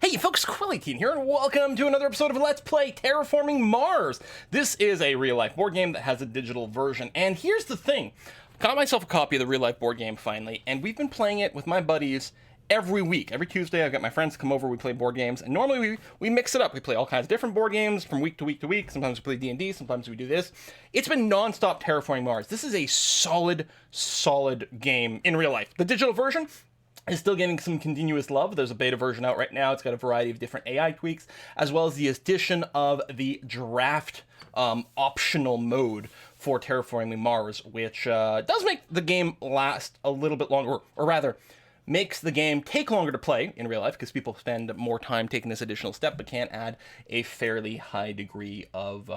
Hey folks, Quillyteen here, and welcome to another episode of Let's Play Terraforming Mars. This is a real-life board game that has a digital version, and here's the thing. Got myself a copy of the real-life board game finally, and we've been playing it with my buddies every week. Every Tuesday, I've got my friends come over, we play board games, and normally we mix it up. We play all kinds of different board games from week to week to week. Sometimes we play D&D, sometimes we do this. It's been non-stop Terraforming Mars. This is a solid game in real life. The digital version is still getting some continuous love. There's a beta version out right now. It's got a variety of different AI tweaks, as well as the addition of the draft optional mode for Terraforming Mars, which does make the game last a little bit longer, or rather, makes the game take longer to play in real life because people spend more time taking this additional step, but can add a fairly high degree of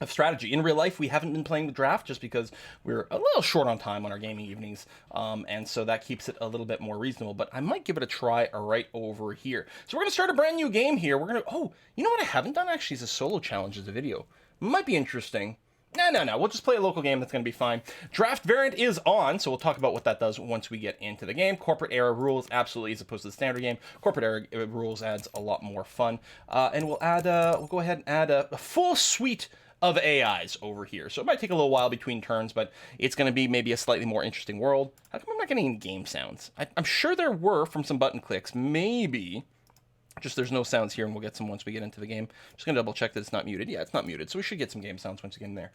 strategy. In real life, we haven't been playing the draft just because we're a little short on time on our gaming evenings, and so that keeps it a little bit more reasonable, but I might give it a try right over here. So we're going to start a brand new game here. We're going to, oh, you know what I haven't done actually is a solo challenge as a video. Might be interesting. No. We'll just play a local game. That's going to be fine. Draft variant is on, so we'll talk about what that does once we get into the game. Corporate era rules, absolutely, as opposed to the standard game. Corporate era rules adds a lot more fun. And we'll add, we'll go ahead and add a full suite of AIs over here. So it might take a little while between turns, but it's going to be maybe a slightly more interesting world. How come I'm not getting any game sounds? I'm sure there were from some button clicks. Maybe. Just there's no sounds here, and we'll get some once we get into the game. Just going to double check that it's not muted. Yeah, it's not muted, so we should get some game sounds once we get in there.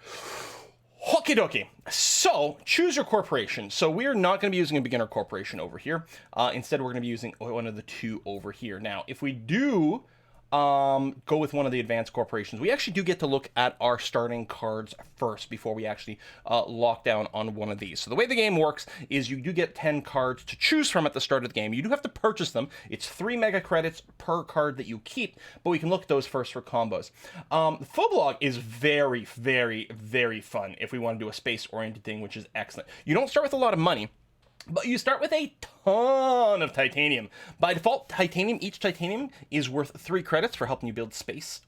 Okie dokie. So, choose your corporation. So we're not going to be using a beginner corporation over here. Instead, we're going to be using one of the two over here. Now, if we do go with one of the advanced corporations, we actually do get to look at our starting cards first before we actually lock down on one of these. So the way the game works is you do get 10 cards to choose from at the start of the game. You do have to purchase them. It's 3 mega credits per card that you keep, but we can look at those first for combos. Phoblog is very fun if we want to do a space-oriented thing, which is excellent. You don't start with a lot of money, but you start with a ton of titanium. By default, each titanium is worth 3 credits for helping you build space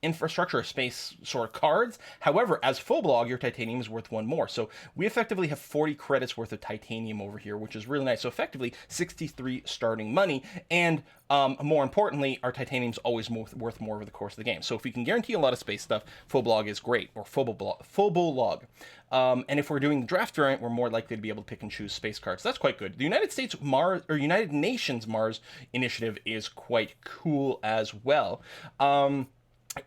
infrastructure, or space sort of cards. However, as Phoblog, your titanium is worth 1 more. So we effectively have 40 credits worth of titanium over here, which is really nice. So effectively, 63 starting money. And more importantly, our titanium's always worth more over the course of the game. So if we can guarantee a lot of space stuff, Phoblog is great, or Phoblog. And if we're doing the draft variant, we're more likely to be able to pick and choose space cards. So that's quite good. The United Nations Mars initiative is quite cool as well.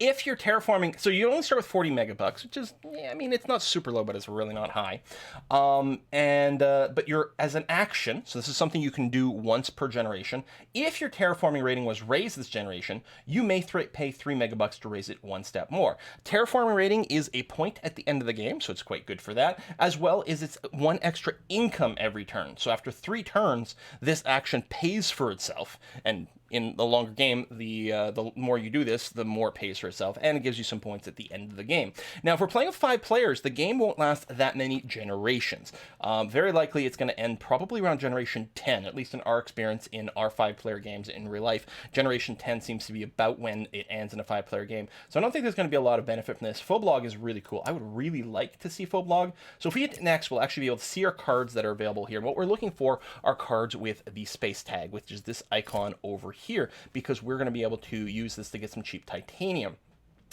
If you're terraforming, so you only start with 40 megabucks, which is, yeah, I mean, it's not super low, but it's really not high. But you're, as an action, so this is something you can do once per generation. If your terraforming rating was raised this generation, you may pay 3 megabucks to raise it 1 step more. Terraforming rating is a point at the end of the game, so it's quite good for that, as well as it's 1 extra income every turn. So after 3 turns, this action pays for itself, and in the longer game, the more you do this, the more it pays for itself, and it gives you some points at the end of the game. Now, if we're playing with 5 players, the game won't last that many generations. Very likely, it's going to end probably around generation 10, at least in our experience in our 5-player games in real life. Generation 10 seems to be about when it ends in a 5-player game, so I don't think there's going to be a lot of benefit from this. Phoblog is really cool. I would really like to see Phoblog. So if we hit next, we'll actually be able to see our cards that are available here. And what we're looking for are cards with the space tag, which is this icon over here, because we're going to be able to use this to get some cheap titanium.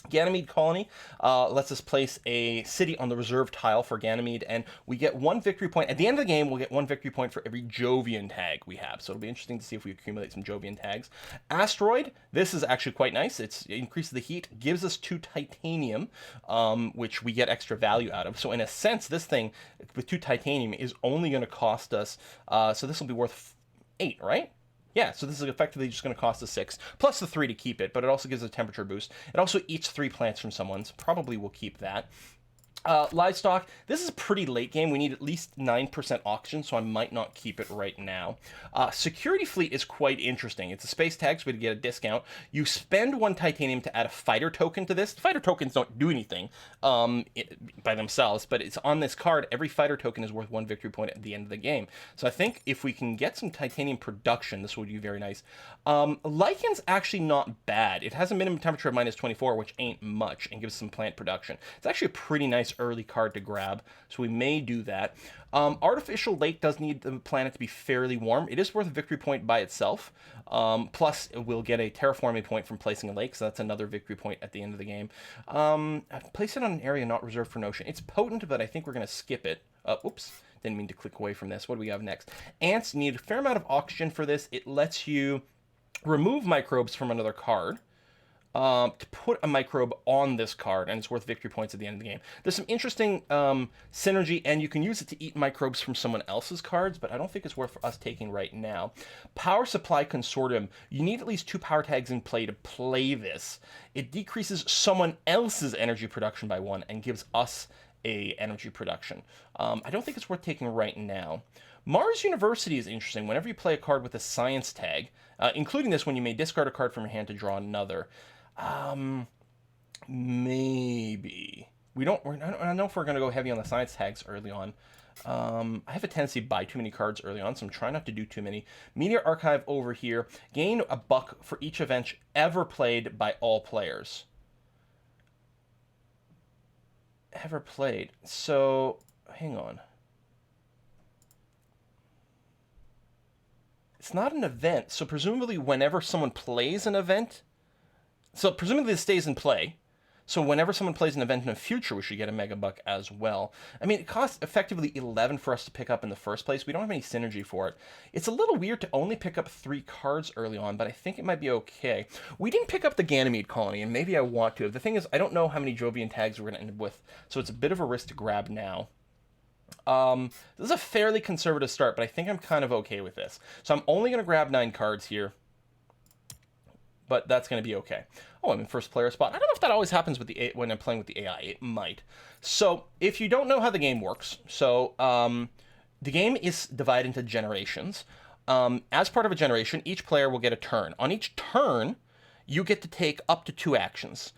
Ganymede Colony lets us place a city on the reserve tile for Ganymede, and we get 1 victory point. At the end of the game, we'll get 1 victory point for every Jovian tag we have, so it'll be interesting to see if we accumulate some Jovian tags. Asteroid, this is actually quite nice. It increases the heat, gives us 2 titanium, which we get extra value out of. So in a sense, this thing with 2 titanium is only going to cost us, so this will be worth 8, right? Yeah, so this is effectively just going to cost us 6, plus the 3 to keep it, but it also gives a temperature boost. It also eats 3 plants from someone's. Probably will keep that. Livestock, this is a pretty late game. We need at least 9% oxygen, so I might not keep it right now. Security Fleet is quite interesting. It's a space tag, so we get a discount. You spend 1 titanium to add a fighter token to this. Fighter tokens don't do anything by themselves, but it's on this card. Every fighter token is worth 1 victory point at the end of the game. So I think if we can get some titanium production, this would be very nice. Lichen's actually not bad. It has a minimum temperature of -24, which ain't much, and gives some plant production. It's actually a pretty nice nice early card to grab, so we may do that. Artificial Lake does need the planet to be fairly warm. It is worth a victory point by itself. Plus, we'll get a terraforming point from placing a lake, so that's another victory point at the end of the game. Place it on an area not reserved for Notion. It's potent, but I think we're going to skip it. Oops. Didn't mean to click away from this. What do we have next? Ants need a fair amount of oxygen for this. It lets you remove microbes from another card to put a microbe on this card, and it's worth victory points at the end of the game. There's some interesting synergy, and you can use it to eat microbes from someone else's cards, but I don't think it's worth us taking right now. Power Supply Consortium. You need at least 2 power tags in play to play this. It decreases someone else's energy production by 1 and gives us a energy production. I don't think it's worth taking right now. Mars University is interesting. Whenever you play a card with a science tag, including this one, you may discard a card from your hand to draw another. Maybe. I don't know if we're going to go heavy on the science tags early on. I have a tendency to buy too many cards early on, so I'm trying not to do too many. Meteor Archive over here. Gain a buck for each event ever played by all players. Ever played. So, hang on. It's not an event, so presumably whenever someone plays an event, so presumably this stays in play, so whenever someone plays an event in the future, we should get a mega buck as well. I mean, it costs effectively 11 for us to pick up in the first place. We don't have any synergy for it. It's a little weird to only pick up 3 cards early on, but I think it might be okay. We didn't pick up the Ganymede colony, and maybe I want to. The thing is, I don't know how many Jovian tags we're going to end up with, so it's a bit of a risk to grab now. This is a fairly conservative start, but I think I'm kind of okay with this. So I'm only going to grab 9 cards here, but that's going to be okay. Oh, I'm in first player spot. I don't know if that always happens with when I'm playing with the AI. It might. So if you don't know how the game works, so the game is divided into generations. As part of a generation, each player will get a turn. On each turn, you get to take up to 2 actions.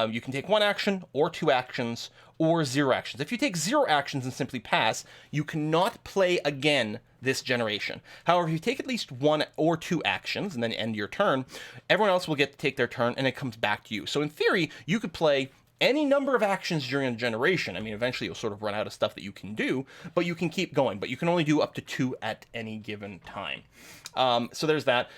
You can take 1 action, or 2 actions, or 0 actions. If you take 0 actions and simply pass, you cannot play again this generation. However, if you take at least 1 or 2 actions and then end your turn, everyone else will get to take their turn and it comes back to you. So in theory, you could play any number of actions during a generation. I mean, eventually you'll sort of run out of stuff that you can do, but you can keep going. But you can only do up to 2 at any given time. So there's that.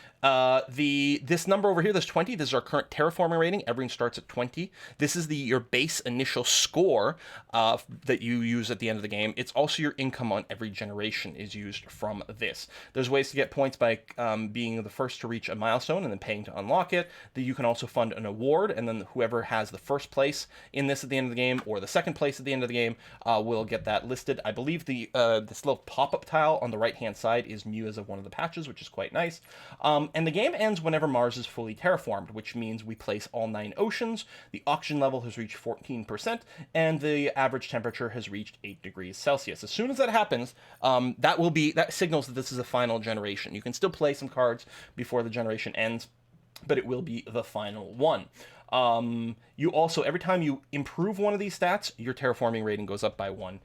This number over here, this 20, this is our current terraforming rating. Everyone starts at 20. This is your base initial score that you use at the end of the game. It's also your income on every generation is used from this. There's ways to get points by being the first to reach a milestone and then paying to unlock it. That you can also fund an award, and then whoever has the first place in this at the end of the game, or the second place at the end of the game, will get that listed. I believe this little pop-up tile on the right-hand side is new as of one of the patches, which is quite nice. And the game ends whenever Mars is fully terraformed, which means we place all 9 oceans, the oxygen level has reached 14%, and the average temperature has reached 8 degrees Celsius. As soon as that happens, that signals that this is a final generation. You can still play some cards before the generation ends, but it will be the final one. You also, every time you improve one of these stats, your terraforming rating goes up by 1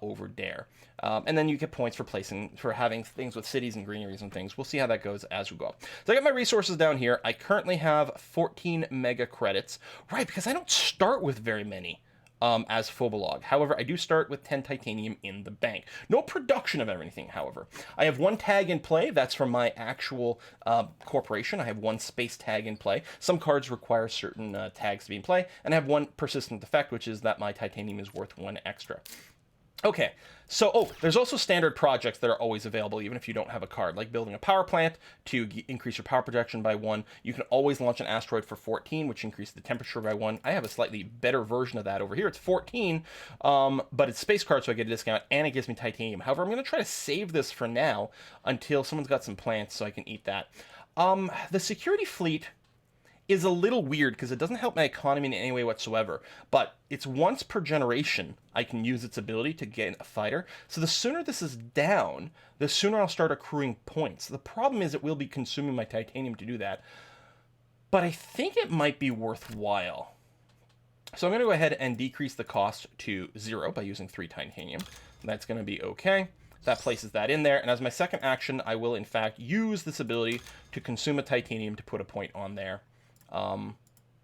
over there. And then you get points for having things with cities and greeneries and things. We'll see how that goes as we go up. So I got my resources down here. I currently have 14 mega credits. Right, because I don't start with very many. As Phoblog. However, I do start with 10 titanium in the bank. No production of anything, however. I have 1 tag in play. That's from my actual corporation. I have 1 space tag in play. Some cards require certain tags to be in play. And I have 1 persistent effect, which is that my titanium is worth 1 extra. Okay, so, there's also standard projects that are always available, even if you don't have a card, like building a power plant to increase your power projection by 1. You can always launch an asteroid for 14, which increases the temperature by 1. I have a slightly better version of that over here. It's 14, but it's space card, so I get a discount, and it gives me titanium. However, I'm going to try to save this for now until someone's got some plants so I can eat that. The security fleet is a little weird because it doesn't help my economy in any way whatsoever, but it's once per generation I can use its ability to get a fighter. So the sooner this is down, the sooner I'll start accruing points. The problem is it will be consuming my titanium to do that, but I think it might be worthwhile. So I'm going to go ahead and decrease the cost to 0 by using 3 titanium. That's going to be okay. That places that in there, and as my second action, I will in fact use this ability to consume a titanium to put a point on there.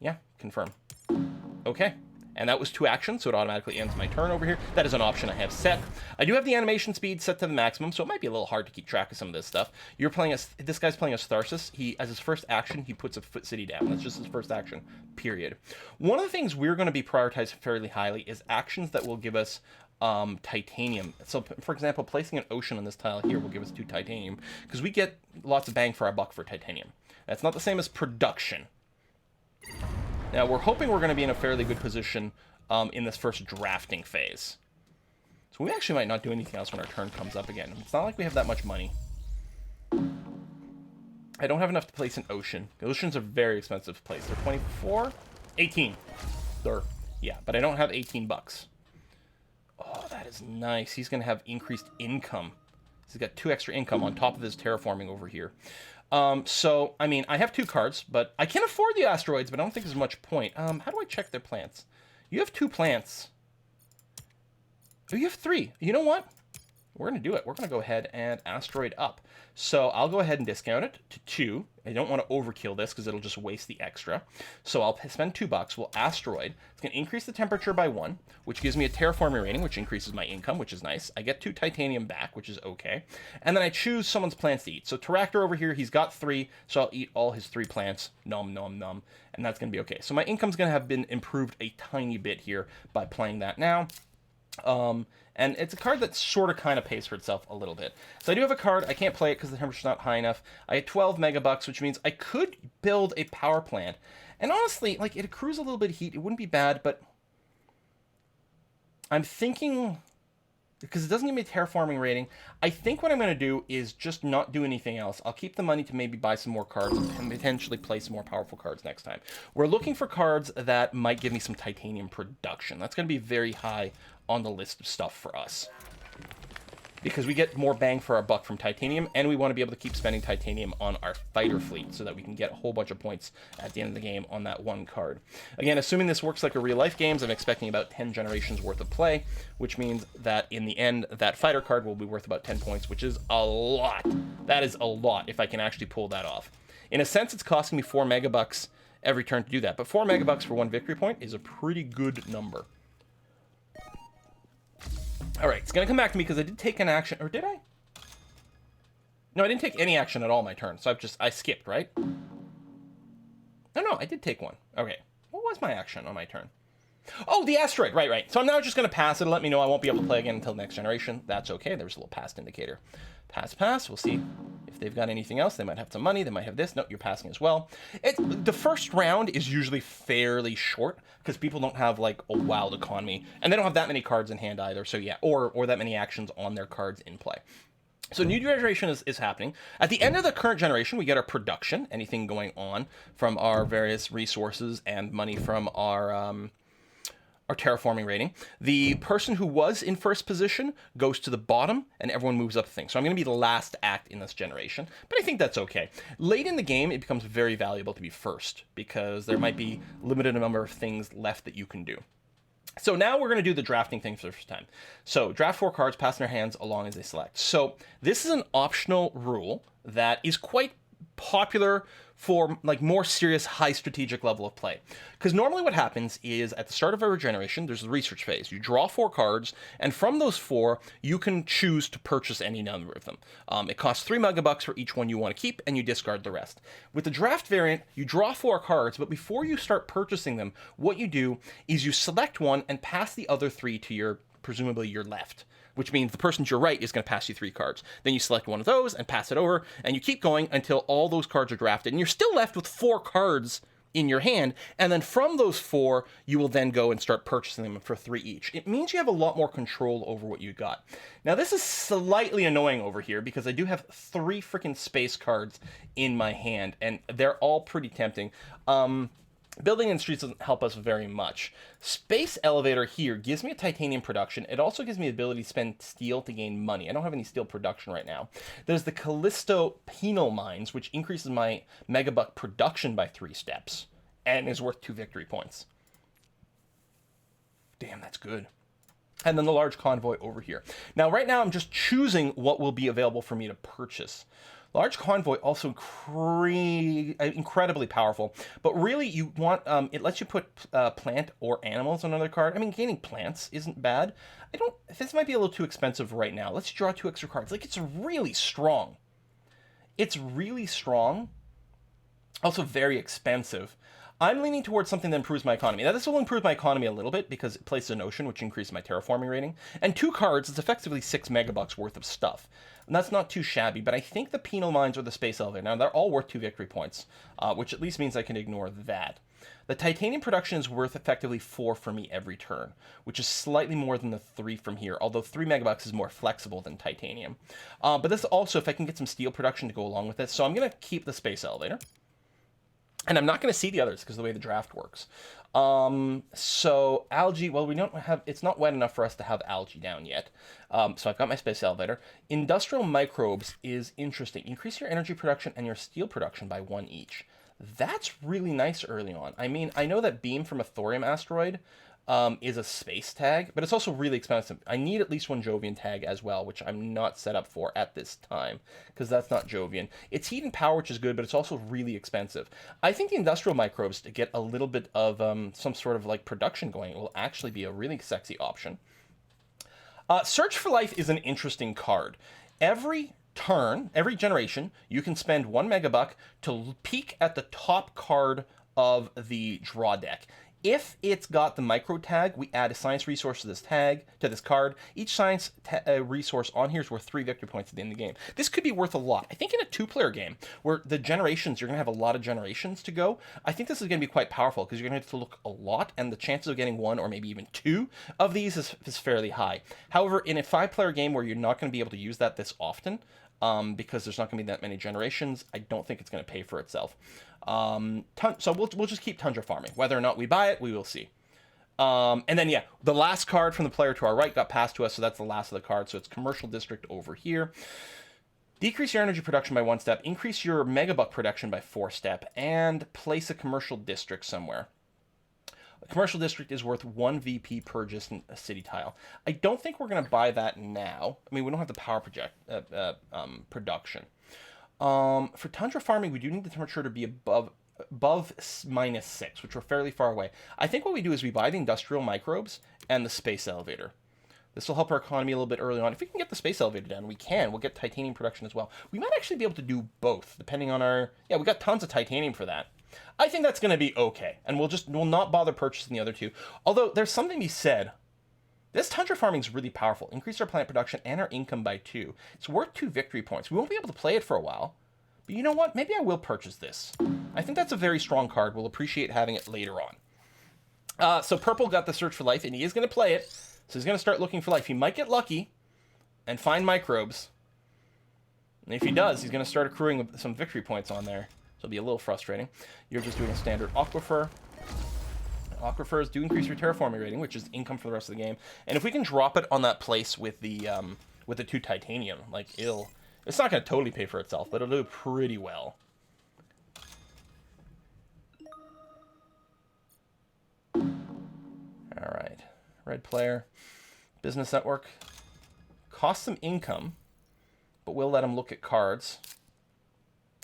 Yeah, confirm. Okay, And that was 2 actions, so it automatically ends my turn over here. That is an option I have set. I do have the animation speed set to the maximum, so it might be a little hard to keep track of some of this stuff. You're playing as, this guy's playing as Tharsis. He, as his first action, he puts a foot city down. That's just his first action, period. One of the things we're going to be prioritizing fairly highly is actions that will give us titanium. So, for example, placing an ocean on this tile here will give us 2 titanium, because we get lots of bang for our buck for titanium. That's not the same as production. Now, we're hoping we're going to be in a fairly good position in this first drafting phase. So we actually might not do anything else when our turn comes up again. It's not like we have that much money. I don't have enough to place an ocean. The oceans are very expensive to place. They're 24? 18. Yeah, but I don't have 18 bucks. Oh, that is nice. He's going to have increased income. He's got 2 extra income on top of his terraforming over here. So, I mean, I have 2 cards, but I can afford the asteroids, but I don't think there's much point. How do I check their plants? You have 2 plants. Oh, you have 3. You know what? We're going to do it. We're going to go ahead and asteroid up. So I'll go ahead and discount it to 2. I don't want to overkill this because it'll just waste the extra. So I'll spend $2. We'll asteroid. It's going to increase the temperature by 1, which gives me a terraforming rating, which increases my income, which is nice. I get 2 titanium back, which is okay. And then I choose someone's plants to eat. So Terractor over here, he's got 3, so I'll eat all his 3 plants. Nom, nom, nom. And that's going to be okay. So my income's going to have been improved a tiny bit here by playing that now. And it's a card that sort of kind of pays for itself a little bit. So I do have a card. I can't play it because the temperature's not high enough. I had 12 megabucks, which means I could build a power plant. And honestly, like, it accrues a little bit of heat. It wouldn't be bad, but I'm thinking, because it doesn't give me a terraforming rating, I think what I'm going to do is just not do anything else. I'll keep the money to maybe buy some more cards and potentially play some more powerful cards next time. We're looking for cards that might give me some titanium production. That's going to be very high on the list of stuff for us, because we get more bang for our buck from titanium, and we want to be able to keep spending titanium on our fighter fleet so that we can get a whole bunch of points at the end of the game on that one card. Again, assuming this works like a real-life game, I'm expecting about 10 generations worth of play, which means that in the end, that fighter card will be worth about 10 points, which is a lot. That is a lot if I can actually pull that off. In a sense, it's costing me 4 megabucks every turn to do that, but 4 megabucks for 1 victory point is a pretty good number. All right, it's going to come back to me because I did take an action, or did I? No, I didn't take any action at all my turn, so I skipped, right? No, I did take one. Okay, what was my action on my turn? Oh, the asteroid, right. So I'm now just going to pass. It'll let me know I won't be able to play again until the next generation. That's okay, there's a little past indicator. Pass, we'll see if they've got anything else. They might have some money, they might have this. No, you're passing as well. The first round is usually fairly short because people don't have like a wild economy, and they don't have that many cards in hand either, so yeah, or that many actions on their cards in play. So new generation is happening. At the end of the current generation, we get our production, anything going on from our various resources and money from our terraforming rating. The person who was in first position goes to the bottom, and everyone moves up the thing. So I'm going to be the last act in this generation, but I think that's okay. Late in the game, it becomes very valuable to be first, because there might be limited number of things left that you can do. So now we're going to do the drafting thing for the first time. So draft 4 cards, pass in their hands along as they select. So this is an optional rule that is quite popular for like more serious high strategic level of play, because normally what happens is at the start of every generation there's the research phase. You draw 4 cards, and from those 4 you can choose to purchase any number of them. It costs 3 megabucks for each one you want to keep, and you discard the rest. With the draft variant, you draw 4 cards, but before you start purchasing them, what you do is you select one and pass the other 3 to your, presumably your left, which means the person to your right is going to pass you 3 cards. Then you select one of those and pass it over, and you keep going until all those cards are drafted, and you're still left with 4 cards in your hand, and then from those 4, you will then go and start purchasing them for 3 each. It means you have a lot more control over what you got. Now, this is slightly annoying over here, because I do have 3 freaking space cards in my hand, and they're all pretty tempting. Building in streets doesn't help us very much. Space Elevator here gives me a titanium production. It also gives me the ability to spend steel to gain money. I don't have any steel production right now. There's the Callisto Penal Mines, which increases my megabuck production by 3 steps and is worth 2 victory points. Damn, that's good. And then the large convoy over here. Now, right now, I'm just choosing what will be available for me to purchase. Large convoy also incredibly powerful, but really you want it lets you put plant or animals on another card. I mean, gaining plants isn't bad. I don't. This might be a little too expensive right now. Let's draw 2 extra cards. Like, it's really strong. It's really strong. Also very expensive. I'm leaning towards something that improves my economy. Now, this will improve my economy a little bit because it places an ocean, which increases my terraforming rating. And 2 cards, it's effectively 6 megabucks worth of stuff. And that's not too shabby, but I think the penal mines or the space elevator, now they're all worth 2 victory points, which at least means I can ignore that. The titanium production is worth effectively 4 for me every turn, which is slightly more than the 3 from here, although 3 megabucks is more flexible than titanium. But this also, if I can get some steel production to go along with it, so I'm going to keep the space elevator. And I'm not going to see the others because of the way the draft works. So algae, well, we don't have, it's not wet enough for us to have algae down yet. So I've got my space elevator. Industrial microbes is interesting. Increase your energy production and your steel production by 1 each. That's really nice early on. I mean, I know that beam from a thorium asteroid is a space tag, but it's also really expensive. I need at least 1 Jovian tag as well, which I'm not set up for at this time, because that's not Jovian. It's heat and power, which is good, but it's also really expensive. I think the industrial microbes, to get a little bit of some sort of like production going, will actually be a really sexy option. Search for Life is an interesting card. Every turn, every generation, you can spend 1 megabuck to peek at the top card of the draw deck. If it's got the micro tag, we add a science resource to this tag, to this card. Each science resource on here is worth 3 victory points at the end of the game. This could be worth a lot. I think in a 2-player game, where the generations, you're going to have a lot of generations to go, I think this is going to be quite powerful, because you're going to have to look a lot, and the chances of getting 1 or maybe even 2 of these is fairly high. However, in a 5-player game where you're not going to be able to use that this often, because there's not going to be that many generations, I don't think it's going to pay for itself. So we'll just keep tundra farming. Whether or not we buy it, we will see. And then, yeah, the last card from the player to our right got passed to us, so that's the last of the cards. So it's Commercial District over here. Decrease your energy production by 1 step, increase your megabuck production by 4 step, and place a commercial district somewhere. A commercial district is worth 1 VP per just a city tile. I don't think we're going to buy that now. I mean, we don't have the power production. For tundra farming, we do need the temperature to be above -6, which we're fairly far away. I think what we do is we buy the industrial microbes and the space elevator. This will help our economy a little bit early on. If we can get the space elevator down, we can. We'll get titanium production as well. We might actually be able to do both, depending on our... Yeah, we got tons of titanium for that. I think that's going to be okay, and we'll not bother purchasing the other 2. Although, there's something to be said. This tundra farming is really powerful. Increase our plant production and our income by 2. It's worth 2 victory points. We won't be able to play it for a while. But you know what? Maybe I will purchase this. I think that's a very strong card. We'll appreciate having it later on. So Purple got the Search for Life, and he is going to play it. So he's going to start looking for life. He might get lucky and find microbes. And if he does, he's going to start accruing some victory points on there. So it'll be a little frustrating. You're just doing a standard Aquifer. Aquifers do increase your terraforming rating, which is income for the rest of the game. And if we can drop it on that place with the 2 titanium, like it's not going to totally pay for itself, but it'll do pretty well. All right. Red player. Business network. Cost some income, but we'll let him look at cards.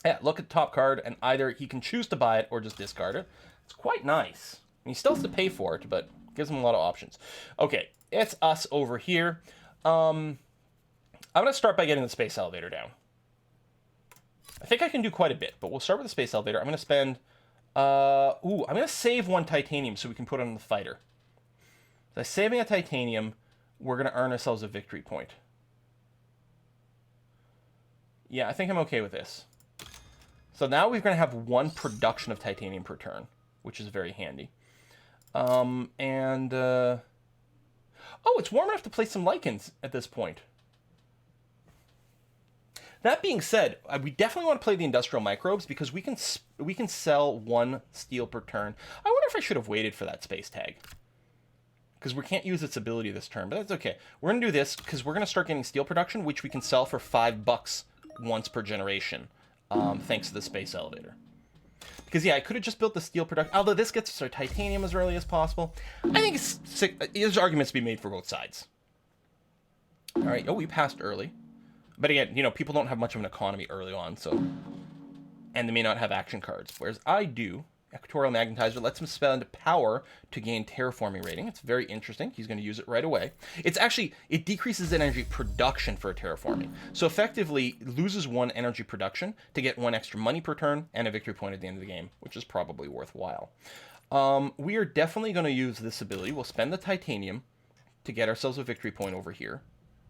Yeah, look at the top card, and either he can choose to buy it or just discard it. It's quite nice. And he still has to pay for it, but gives him a lot of options. Okay, it's us over here. I'm going to start by getting the space elevator down. I think I can do quite a bit, but we'll start with the space elevator. I'm going to spend... I'm going to save 1 titanium so we can put it on the fighter. By saving a titanium, we're going to earn ourselves a victory point. Yeah, I think I'm okay with this. So now we're going to have 1 production of titanium per turn, which is very handy. Oh, it's warm enough to place some lichens at this point. That being said, we definitely want to play the industrial microbes because we can sell 1 steel per turn. I wonder if I should have waited for that space tag, because we can't use its ability this turn, but that's okay. We're going to do this because we're going to start getting steel production, which we can sell for $5 once per generation, thanks to the space elevator. Because, yeah, I could have just built the steel production, although this gets us our titanium as early as possible. I think there's arguments to be made for both sides. All right. Oh, we passed early. But again, you know, people don't have much of an economy early on, so... And they may not have action cards. Whereas I do. Equatorial Magnetizer lets him spend power to gain terraforming rating. It's very interesting. He's going to use it right away. It's actually, it decreases energy production for a terraforming. So effectively loses 1 energy production to get 1 extra money per turn and a victory point at the end of the game, which is probably worthwhile. We are definitely going to use this ability. We'll spend the titanium to get ourselves a victory point over here,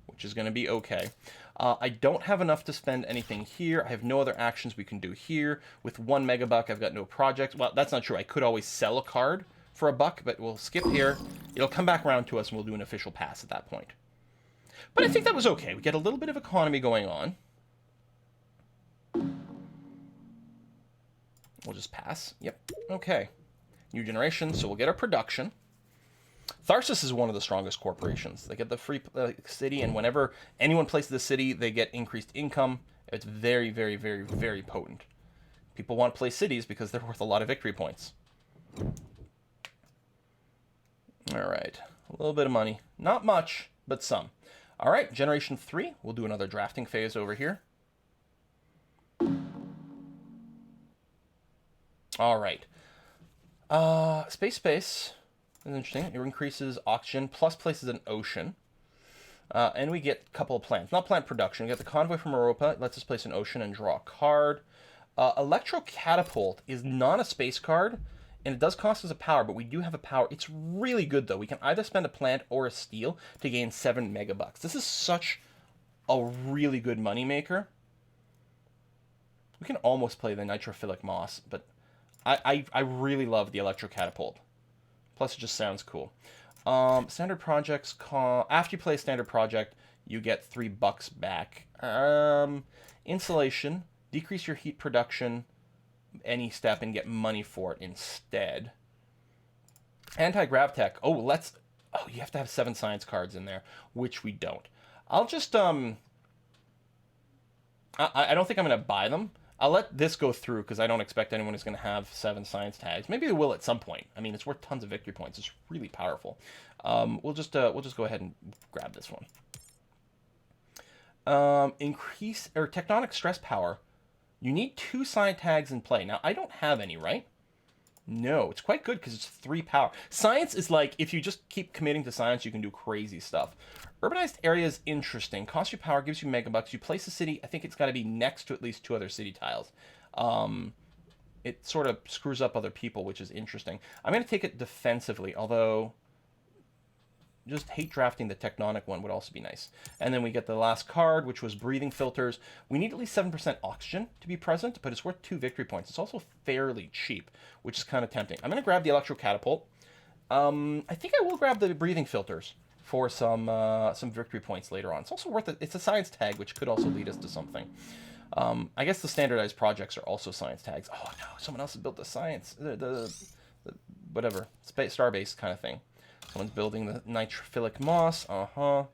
which is going to be okay. I don't have enough to spend anything here. I have no other actions we can do here. With 1 megabuck, I've got no projects. Well, that's not true. I could always sell a card for a buck, but we'll skip here. It'll come back around to us, and we'll do an official pass at that point. But I think that was okay. We get a little bit of economy going on. We'll just pass. Yep. Okay. New generation, so we'll get our production. Tharsis is one of the strongest corporations. They get the free city, and whenever anyone places the city, they get increased income. It's very, very, very, very potent. People want to play cities because they're worth a lot of victory points. All right. A little bit of money. Not much, but some. All right. Generation 3. We'll do another drafting phase over here. All right. Space. That's interesting. It increases oxygen, plus places an ocean. And we get a couple of plants. Not plant production. We get the Convoy from Europa. It lets us place an ocean and draw a card. Electro Catapult is not a space card, and it does cost us a power, but we do have a power. It's really good, though. We can either spend a plant or a steel to gain 7 megabucks. This is such a really good moneymaker. We can almost play the Nitrophilic Moss, but I really love the Electro Catapult. Plus, it just sounds cool. Standard projects, after you play a standard project, you get $3 back. Insulation, decrease your heat production any step and get money for it instead. Anti-Grav-Tech, you have to have 7 science cards in there, which we don't. I'll just, I don't think I'm going to buy them. I'll let this go through because I don't expect anyone is going to have 7 science tags. Maybe they will at some point. I mean, it's worth tons of victory points. It's really powerful. We'll just go ahead and grab this one. Increase or tectonic stress power. You need 2 science tags in play. Now I don't have any, right? No, it's quite good because it's 3 power. Science is like if you just keep committing to science, you can do crazy stuff. Urbanized area is interesting. Cost you power, gives you megabucks. You place a city. I think it's got to be next to at least 2 other city tiles. It sort of screws up other people, which is interesting. I'm going to take it defensively, although just hate drafting the Tectonic one would also be nice. And then we get the last card, which was breathing filters. We need at least 7% oxygen to be present, but it's worth 2 victory points. It's also fairly cheap, which is kind of tempting. I'm going to grab the Electro Catapult. I think I will grab the breathing filters for some victory points later on. It's also worth it. It's a science tag, which could also lead us to something. I guess the standardized projects are also science tags. Oh no, someone else has built the science, the whatever, star-based kind of thing. Someone's building the Nitrophilic Moss. One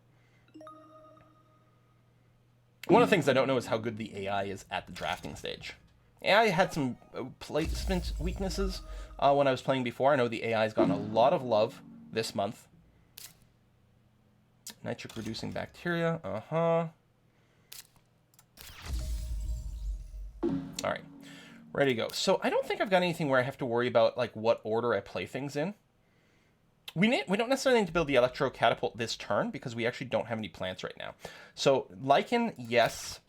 of the things I don't know is how good the AI is at the drafting stage. AI had some placement weaknesses when I was playing before. I know the AI has gotten a lot of love this month. Nitric reducing bacteria. All right, ready to go. So I don't think I've got anything where I have to worry about like what order I play things in. We don't necessarily need to build the Electro Catapult this turn because we actually don't have any plants right now. So Lichen, yes,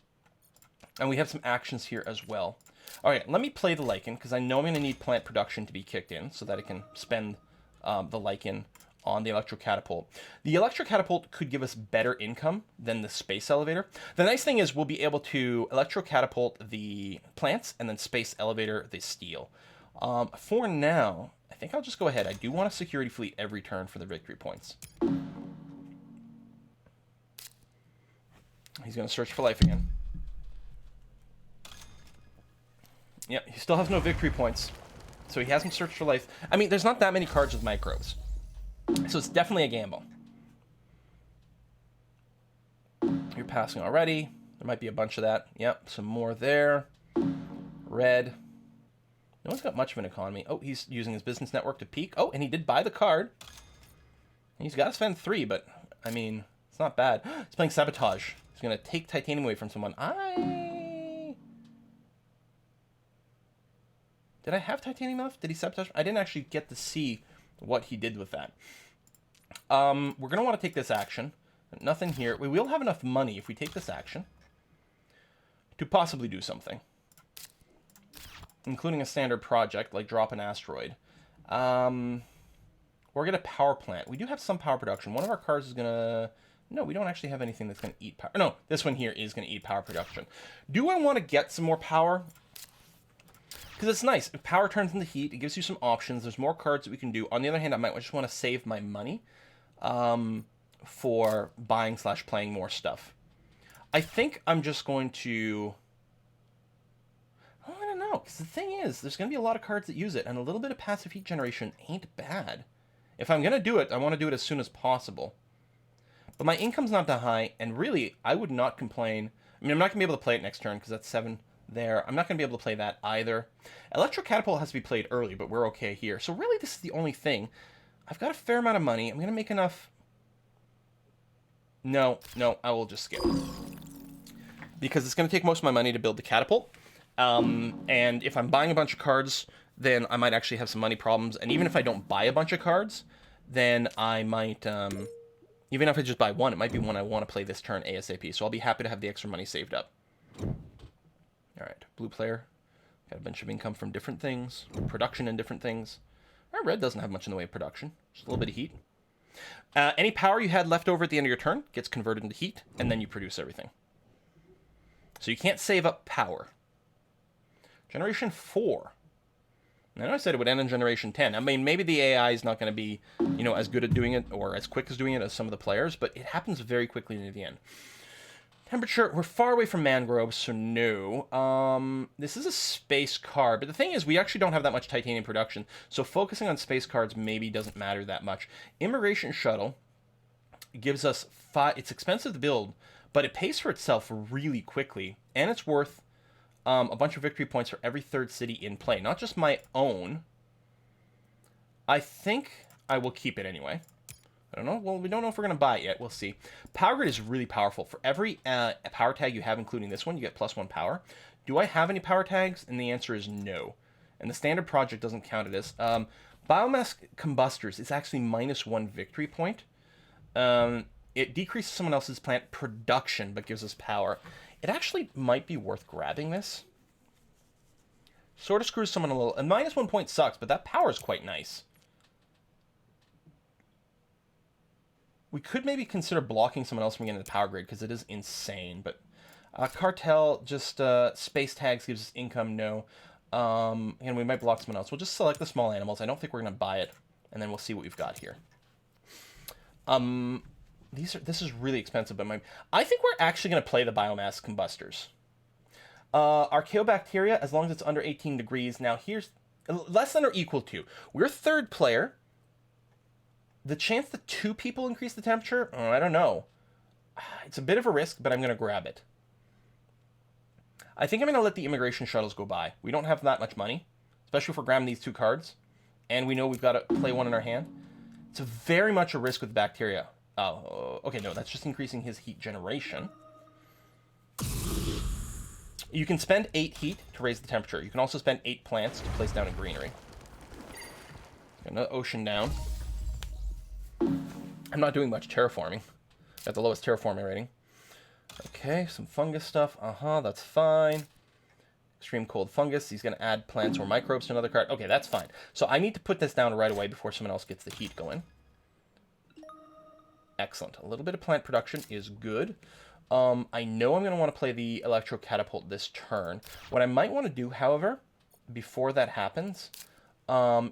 and we have some actions here as well. All right, let me play the Lichen because I know I'm going to need plant production to be kicked in so that I can spend the Lichen on the Electro Catapult. The Electro Catapult could give us better income than the Space Elevator. The nice thing is we'll be able to Electro Catapult the plants and then Space Elevator the steel. For now, I think I'll just go ahead. I do want a security fleet every turn for the victory points. He's going to search for life again. Yeah, he still has no victory points, so he hasn't searched for life. I mean, there's not that many cards with microbes, so it's definitely a gamble. You're passing already. There might be a bunch of that. Yep, some more there. Red. No one's got much of an economy. Oh, he's using his business network to peak. Oh, and he did buy the card. He's got to spend 3, but, I mean, it's not bad. He's playing Sabotage. He's It's going to take titanium away from someone. Did I have titanium enough? Did he sabotage? I didn't actually get to see what he did with that. We're going to want to take this action. Nothing here. We will have enough money if we take this action to possibly do something, including a standard project like drop an asteroid. Or get a power plant. We do have some power production. One of our cars is going to... No, we don't actually have anything that's going to eat power. No, this one here is going to eat power production. Do I want to get some more power? Because it's nice. If power turns into heat, it gives you some options. There's more cards that we can do. On the other hand, I might just want to save my money for buying / playing more stuff. I think I'm just going to... I don't know, because the thing is, there's going to be a lot of cards that use it, and a little bit of passive heat generation ain't bad. If I'm going to do it, I want to do it as soon as possible. But my income's not that high, and really, I would not complain. I mean, I'm not going to be able to play it next turn, because that's 7 there. I'm not going to be able to play that either. Electro Catapult has to be played early, but we're okay here. So really, this is the only thing. I've got a fair amount of money. I'm going to make enough... No, I will just skip. Because it's going to take most of my money to build the catapult. And if I'm buying a bunch of cards, then I might actually have some money problems. And even if I don't buy a bunch of cards, then I might... even if I just buy one, it might be one I want to play this turn ASAP. So I'll be happy to have the extra money saved up. Alright, blue player. Got a bunch of income from different things. Production in different things. Our red doesn't have much in the way of production. Just a little bit of heat. Any power you had left over at the end of your turn gets converted into heat, and then you produce everything. So you can't save up power. Generation 4. I know I said it would end in Generation 10. I mean, maybe the AI is not going to be, as good at doing it or as quick as doing it as some of the players, but it happens very quickly near the end. Temperature, we're far away from mangroves, so no. This is a space card, but the thing is, we actually don't have that much titanium production, so focusing on space cards maybe doesn't matter that much. Immigration Shuttle gives us 5... It's expensive to build, but it pays for itself really quickly, and it's worth... a bunch of victory points for every third city in play. Not just my own. I think I will keep it anyway. I don't know. Well, we don't know if we're going to buy it yet. We'll see. Power Grid is really powerful. For every power tag you have, including this one, you get +1 power. Do I have any power tags? And the answer is no. And the standard project doesn't count it as. Biomass Combustors is actually -1 victory point. It decreases someone else's plant production, but gives us power. It actually might be worth grabbing this. Sort of screws someone a little. And -1 point sucks, but that power is quite nice. We could maybe consider blocking someone else from getting the power grid, because it is insane. But Cartel, just space tags gives us income, no. And we might block someone else. We'll just select the small animals. I don't think we're going to buy it. And then we'll see what we've got here. This is really expensive, but I think we're actually going to play the biomass combustors. Archaeobacteria, as long as it's under 18 degrees. Now here's less than or equal to. We're third player. The chance that 2 people increase the temperature, I don't know. It's a bit of a risk, but I'm going to grab it. I think I'm going to let the immigration shuttles go by. We don't have that much money, especially if we're grabbing these 2 cards, and we know we've got to play one in our hand. It's very much a risk with bacteria. Oh, okay, no, that's just increasing his heat generation. You can spend 8 heat to raise the temperature. You can also spend 8 plants to place down a greenery. Another ocean down. I'm not doing much terraforming. Got the lowest terraforming rating. Okay, some fungus stuff. That's fine. Extreme cold fungus. He's going to add plants or microbes to another card. Okay, that's fine. So I need to put this down right away before someone else gets the heat going. Excellent. A little bit of plant production is good. I know I'm going to want to play the Electro Catapult this turn. What I might want to do, however, before that happens,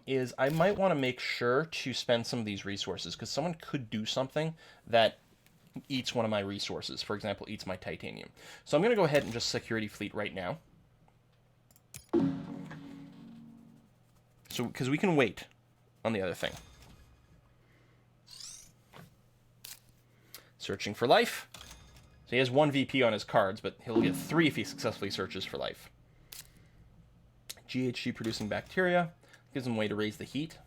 is I might want to make sure to spend some of these resources, because someone could do something that eats one of my resources. For example, eats my titanium. So I'm going to go ahead and just security fleet right now. So, because we can wait on the other thing. Searching for life. So he has 1 VP on his cards, but he'll get 3 if he successfully searches for life. GHG producing bacteria. Gives him a way to raise the heat.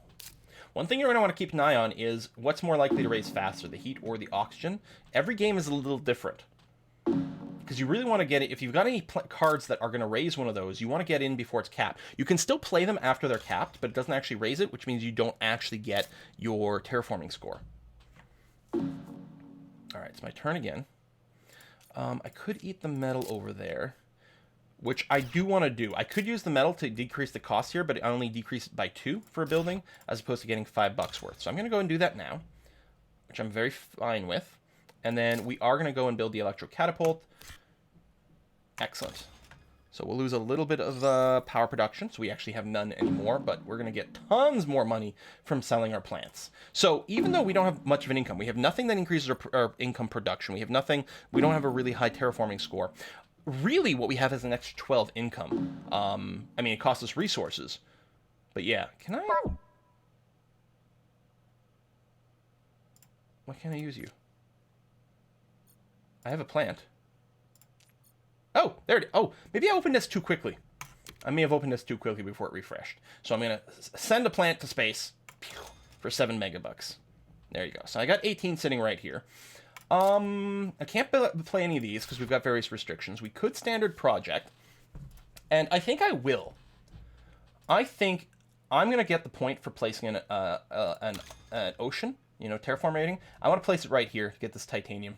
One thing you're going to want to keep an eye on is what's more likely to raise faster, the heat or the oxygen. Every game is a little different. because you really want to get it. If you've got any cards that are going to raise one of those, you want to get in before it's capped. You can still play them after they're capped, but it doesn't actually raise it, which means you don't actually get your terraforming score. All right, it's my turn again. I could eat the metal over there, which I do want to do. I could use the metal to decrease the cost here, but I only decrease it by 2 for a building, as opposed to getting $5 worth. So I'm going to go and do that now, which I'm very fine with. And then we are going to go and build the electro catapult. Excellent. So we'll lose a little bit of power production, so we actually have none anymore, but we're going to get tons more money from selling our plants. So even though we don't have much of an income, we have nothing that increases our income production. We have nothing, we don't have a really high terraforming score. Really, what we have is an extra 12 income. I mean, it costs us resources. But yeah, can I... Why can't I use you? I have a plant. Oh, there it is. Oh, maybe I opened this too quickly. I may have opened this too quickly before it refreshed. So I'm going to send a plant to space for 7 megabucks. There you go. So I got 18 sitting right here. I can't play any of these because we've got various restrictions. We could standard project. And I think I will. I think I'm going to get the point for placing an ocean, you know, terraform rating. I want to place it right here to get this titanium.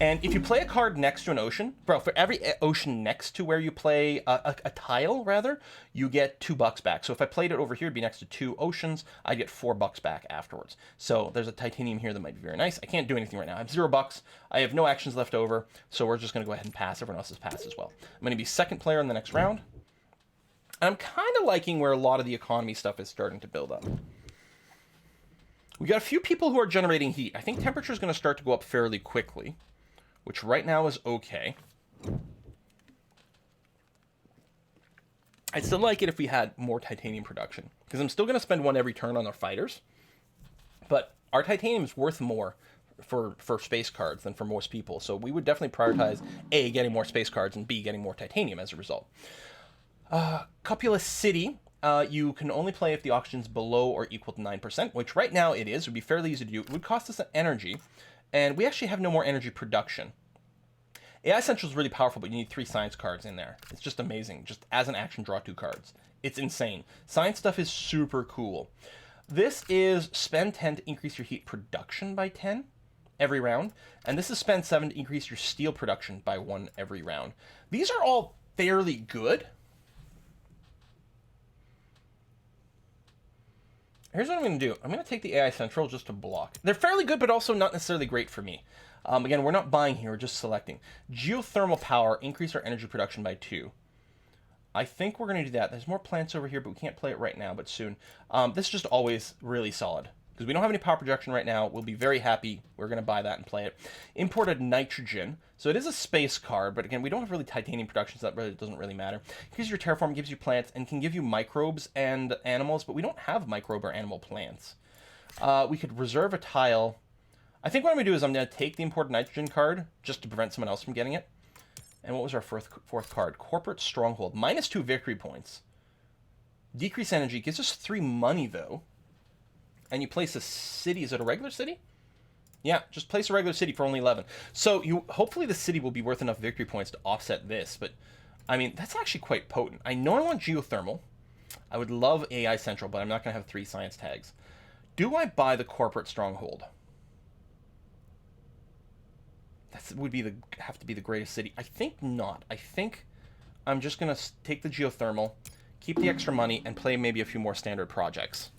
And if you play a card next to an ocean, bro, for every ocean next to where you play a tile, rather, you get $2 back. So if I played it over here, it'd be next to 2 oceans, I'd get $4 back afterwards. So there's a titanium here that might be very nice. I can't do anything right now. I have $0. I have no actions left over, so we're just going to go ahead and pass. Everyone else has passed as well. I'm going to be second player in the next round. And I'm kind of liking where a lot of the economy stuff is starting to build up. We got a few people who are generating heat. I think temperature is going to start to go up fairly quickly, which right now is okay. I'd still like it if we had more titanium production, because I'm still going to spend 1 every turn on our fighters, but our titanium is worth more for space cards than for most people, so we would definitely prioritize A, getting more space cards, and B, getting more titanium as a result. Copula City, you can only play if the oxygen's below or equal to 9%, which right now it is. It would be fairly easy to do. It would cost us an energy, and we actually have no more energy production. AI Central is really powerful, but you need 3 science cards in there. It's just amazing. Just as an action, draw 2 cards. It's insane. Science stuff is super cool. This is spend 10 to increase your heat production by 10 every round, and this is spend 7 to increase your steel production by 1 every round. These are all fairly good. Here's what I'm going to do. I'm going to take the AI Central just to block. They're fairly good, but also not necessarily great for me. Again, we're not buying here, we're just selecting. Geothermal power, increase our energy production by 2. I think we're going to do that. There's more plants over here, but we can't play it right now, but soon. This is just always really solid, because we don't have any power projection right now. We'll be very happy. We're going to buy that and play it. Imported nitrogen. So it is a space card, but again, we don't have really titanium production, so that really doesn't really matter. Because your terraform gives you plants and can give you microbes and animals, but we don't have microbe or animal plants. We could reserve a tile. I think what I'm going to do is I'm going to take the imported nitrogen card just to prevent someone else from getting it. And what was our fourth card? Corporate Stronghold. -2 victory points. Decrease energy. Gives us 3 money, though. And you place a city. Is it a regular city? Yeah, just place a regular city for only 11. So hopefully the city will be worth enough victory points to offset this. But, I mean, that's actually quite potent. I know I want geothermal. I would love AI Central, but I'm not going to have 3 science tags. Do I buy the Corporate Stronghold? That would have to be the greatest city. I think not. I think I'm just going to take the geothermal, keep the extra money, and play maybe a few more standard projects.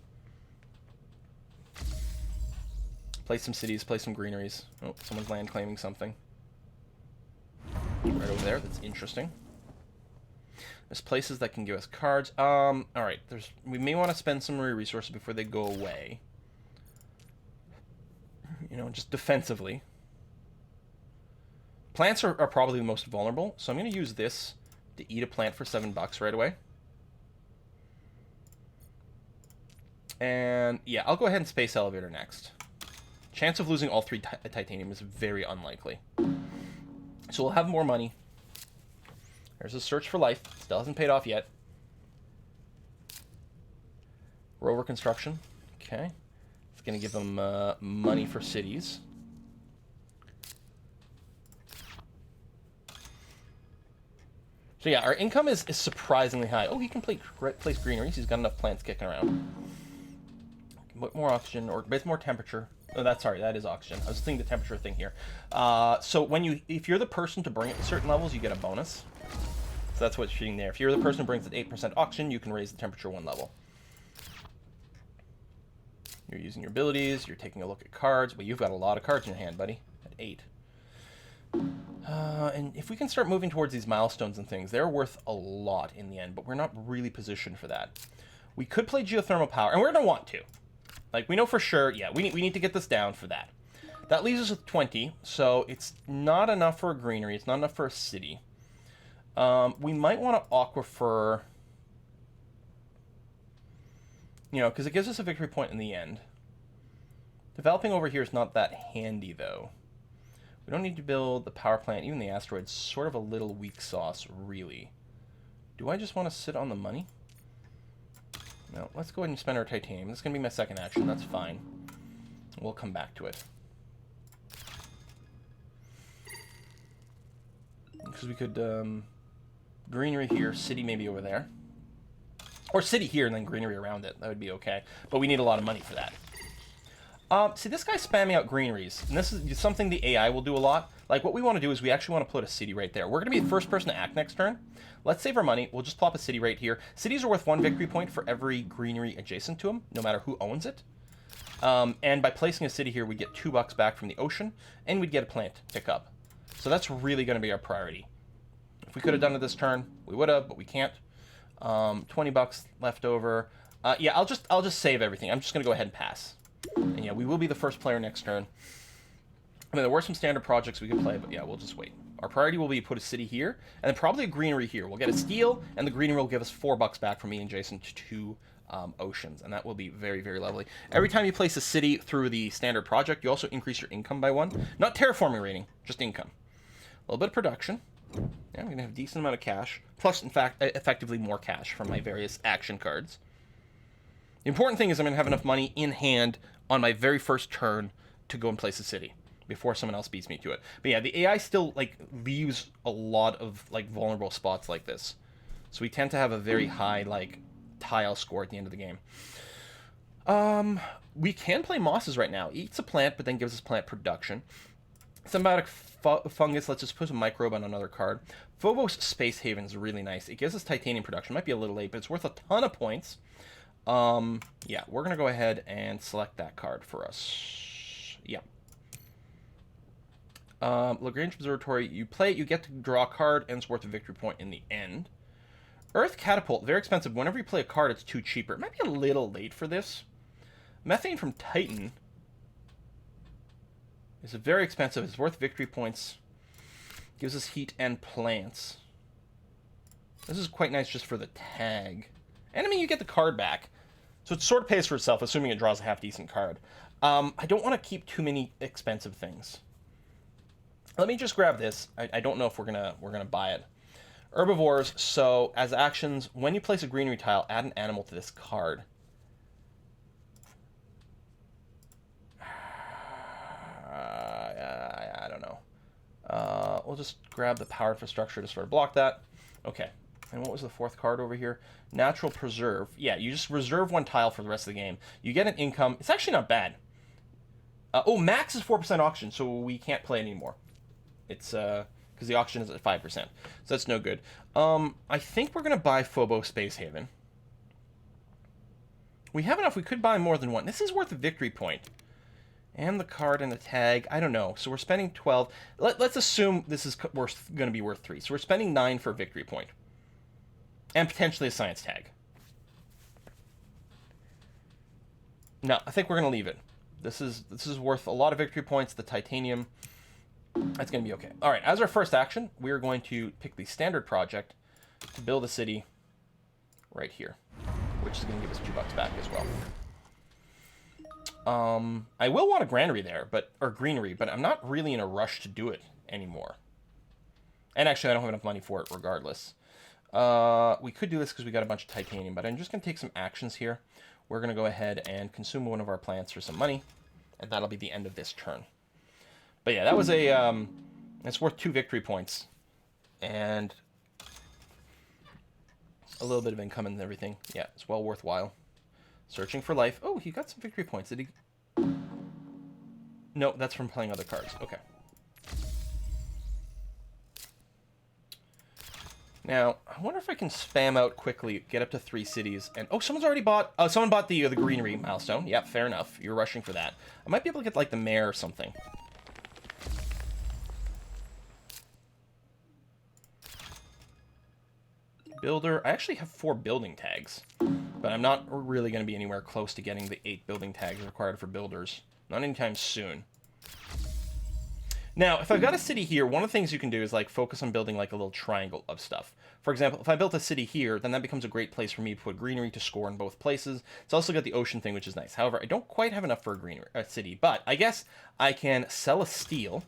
Play some cities, play some greeneries. Oh, someone's land claiming something. Right over there. That's interesting. There's places that can give us cards. Alright. We may want to spend some resources before they go away. You know, just defensively. Plants are probably the most vulnerable, so I'm going to use this to eat a plant for $7 right away. And yeah, I'll go ahead and space elevator next. Chance of losing all 3 titanium is very unlikely. So we'll have more money. There's a search for life. Still hasn't paid off yet. Rover construction. Okay. It's going to give them money for cities. So yeah, our income is surprisingly high. Oh, he can place greeneries. He's got enough plants kicking around. But more oxygen, or a bit more temperature. Oh, that is oxygen. I was thinking the temperature thing here. So if you're the person to bring it to certain levels, you get a bonus. So that's what's shooting there. If you're the person who brings it 8% oxygen, you can raise the temperature 1 level. You're using your abilities. You're taking a look at cards. But you've got a lot of cards in your hand, buddy. At 8. And if we can start moving towards these milestones and things, they're worth a lot in the end. But we're not really positioned for that. We could play geothermal power, and we're going to want to. Like, we know for sure, yeah, we need to get this down for that. That leaves us with 20, so it's not enough for a greenery. It's not enough for a city. We might want to aquifer, you know, because it gives us a victory point in the end. Developing over here is not that handy, though. We don't need to build the power plant. Even the asteroid's sort of a little weak sauce, really. Do I just want to sit on the money? No, let's go ahead and spend our titanium. This is going to be my second action. That's fine. We'll come back to it. Because we could, greenery here, city maybe over there. Or city here and then greenery around it. That would be okay. But we need a lot of money for that. See, this guy's spamming out greeneries. And this is something the AI will do a lot. Like, what we want to do is we actually want to put a city right there. We're going to be the first person to act next turn. Let's save our money. We'll just plop a city right here. Cities are worth 1 victory point for every greenery adjacent to them, no matter who owns it. And by placing a city here, we get $2 back from the ocean, and we'd get a plant to pick up. So that's really going to be our priority. If we could have done it this turn, we would have, but we can't. $20 left over. Yeah, I'll just save everything. I'm just going to go ahead and pass. And yeah, we will be the first player next turn. I mean, there were some standard projects we could play, but yeah, we'll just wait. Our priority will be to put a city here, and then probably a greenery here. We'll get a steel, and the greenery will give us $4 back from being adjacent to 2 oceans, and that will be very, very lovely. Every time you place a city through the standard project, you also increase your income by 1. Not terraforming rating, just income. A little bit of production. Yeah, I'm going to have a decent amount of cash, plus, in fact, effectively more cash from my various action cards. The important thing is I'm going to have enough money in hand on my very first turn to go and place a city before someone else beats me to it. But yeah, the AI still, like, leaves a lot of, like, vulnerable spots like this. So we tend to have a very high, like, tile score at the end of the game. We can play mosses right now. Eats a plant, but then gives us plant production. Symbiotic fungus lets us put a microbe on another card. Phobos Space Haven is really nice. It gives us titanium production. Might be a little late, but it's worth a ton of points. Yeah, we're going to go ahead and select that card for us. Yeah. Lagrange Observatory, you play it, you get to draw a card, and it's worth a victory point in the end. Earth Catapult, very expensive. Whenever you play a card, it's 2 cheaper. It might be a little late for this. Methane from Titan is very expensive. It's worth victory points. Gives us heat and plants. This is quite nice just for the tag. And I mean, you get the card back. So it sort of pays for itself, assuming it draws a half-decent card. I don't want to keep too many expensive things. Let me just grab this. I don't know if we're gonna buy it. Herbivores. So as actions, when you place a greenery tile, add an animal to this card. I don't know. We'll just grab the power infrastructure to sort of block that. Okay. And what was the 4th card over here? Natural Preserve. Yeah, you just reserve 1 tile for the rest of the game. You get an income. It's actually not bad. Oh, max is 4% auction, so we can't play anymore. It's because the auction is at 5%. So that's no good. I think we're going to buy Phobos Space Haven. We have enough. We could buy more than 1. This is worth a victory point. And the card and the tag. I don't know. So we're spending 12. Let's assume this is going to be worth 3. So we're spending 9 for a victory point. And potentially a science tag. No, I think we're going to leave it. This is worth a lot of victory points. The titanium. That's going to be okay. All right, as our first action, we're going to pick the standard project to build a city right here, which is going to give us $2 back as well. I will want a granary there, or greenery, but I'm not really in a rush to do it anymore. And actually, I don't have enough money for it regardless. We could do this because we got a bunch of titanium, but I'm just going to take some actions here. We're going to go ahead and consume one of our plants for some money, and that'll be the end of this turn. But yeah, that was it's worth 2 victory points. And a little bit of income and everything. Yeah, it's well worthwhile. Searching for life. Oh, he got some victory points. Did he? No, that's from playing other cards. Okay. Now, I wonder if I can spam out quickly, get up to 3 cities, and... Oh, someone's already bought... Oh, someone bought the greenery milestone. Yep, fair enough. You're rushing for that. I might be able to get, like, the mayor or something. Builder. I actually have 4 building tags, but I'm not really going to be anywhere close to getting the 8 building tags required for builders. Not anytime soon. Now, if I've got a city here, one of the things you can do is, like, focus on building, like, a little triangle of stuff. For example, if I built a city here, then that becomes a great place for me to put greenery to score in both places. It's also got the ocean thing, which is nice. However, I don't quite have enough for a greenery city, but I guess I can sell a steel.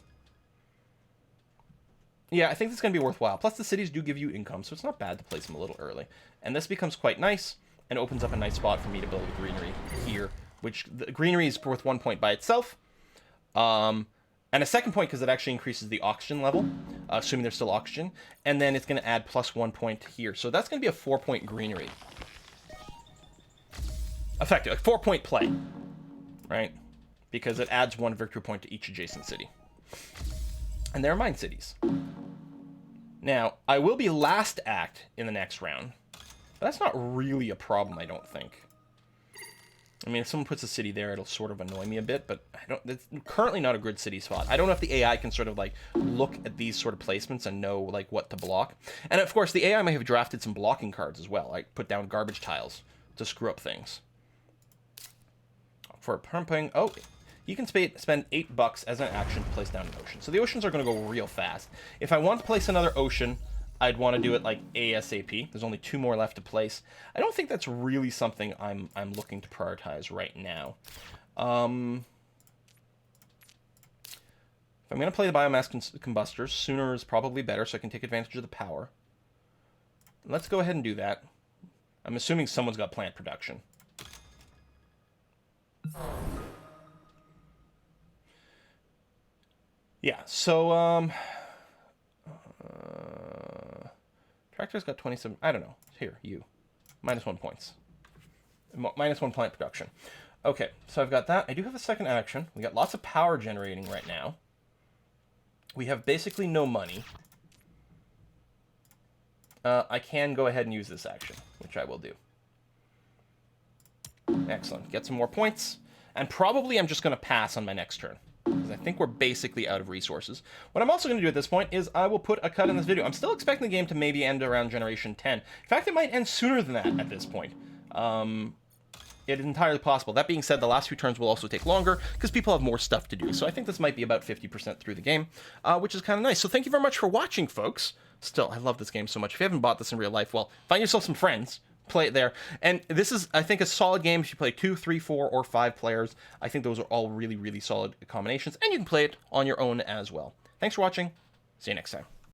Yeah, I think this is going to be worthwhile. Plus, the cities do give you income, so it's not bad to place them a little early. And this becomes quite nice, and opens up a nice spot for me to build a greenery here, which the greenery is worth 1 point by itself. And a second point because it actually increases the oxygen level, assuming there's still oxygen. And then it's going to add plus 1 point here. So that's going to be a 4-point greenery. Effective, a 4-point play, right? Because it adds 1 victory point to each adjacent city. And they're mine cities. Now, I will be last act in the next round. But that's not really a problem, I don't think. I mean, if someone puts a city there, it'll sort of annoy me a bit, but it's currently not a good city spot. I don't know if the AI can sort of, like, look at these sort of placements and know, like, what to block. And, of course, the AI might have drafted some blocking cards as well. Like, put down garbage tiles to screw up things. For pumping... Oh, you can spend $8 as an action to place down an ocean. So the oceans are going to go real fast. If I want to place another ocean... I'd want to do it like ASAP. There's only 2 more left to place. I don't think that's really something I'm looking to prioritize right now. If I'm going to play the biomass combustors, sooner is probably better so I can take advantage of the power. Let's go ahead and do that. I'm assuming someone's got plant production. Yeah, so Tractor's got 27. I don't know. Here, you. -1 points. -1 plant production. Okay, so I've got that. I do have a second action. We got lots of power generating right now. We have basically no money. I can go ahead and use this action, which I will do. Excellent. Get some more points. And probably I'm just going to pass on my next turn, because I think we're basically out of resources. What I'm also going to do at this point is I will put a cut in this video. I'm still expecting the game to maybe end around Generation 10. In fact, it might end sooner than that at this point. It is entirely possible. That being said, the last few turns will also take longer because people have more stuff to do. So I think this might be about 50% through the game, which is kind of nice. So thank you very much for watching, folks. Still, I love this game so much. If you haven't bought this in real life, well, find yourself some friends. Play it there. And this is, I think, a solid game if you play 2, 3, 4, or 5 players. I think those are all really, really solid combinations. And you can play it on your own as well. Thanks for watching. See you next time.